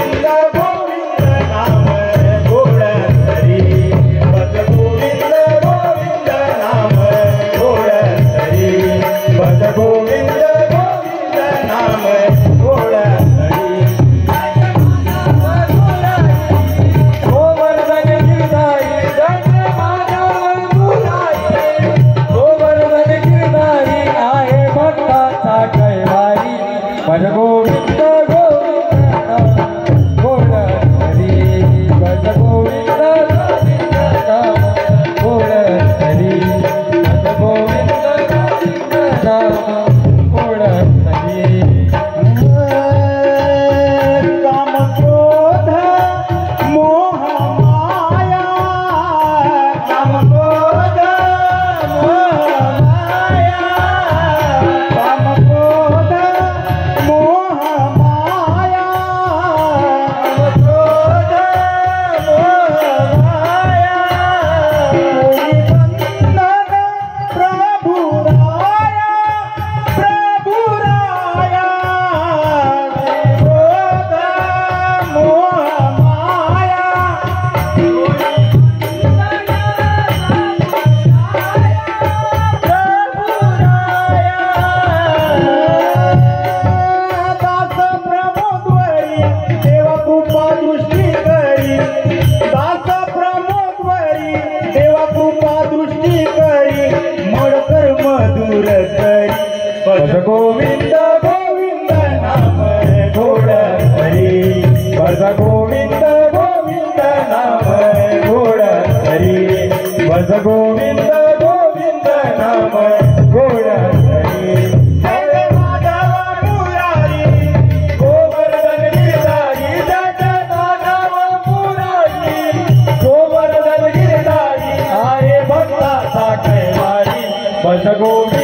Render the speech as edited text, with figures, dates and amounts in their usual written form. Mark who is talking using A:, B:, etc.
A: भज गोविंद गोविंद गोड हरी भज गोविंद गोविंद गोड हरी भज गोविंद गोविंद गोड हरी काम क्रोध मोह माया काम क्रोध मोह माया काम क्रोध भज गोविंद गोविंद नाम गोड हरी भज गोविंद गोविंद नाम गोड हरी भज गोविंद गोविंद नाम गोड हरी जय माधव मुरारी गोवर्धन गिरधारी जय माधव मुरारी गोवर्धन गिरधारी आये भक्ता कैवारी भज गोविंद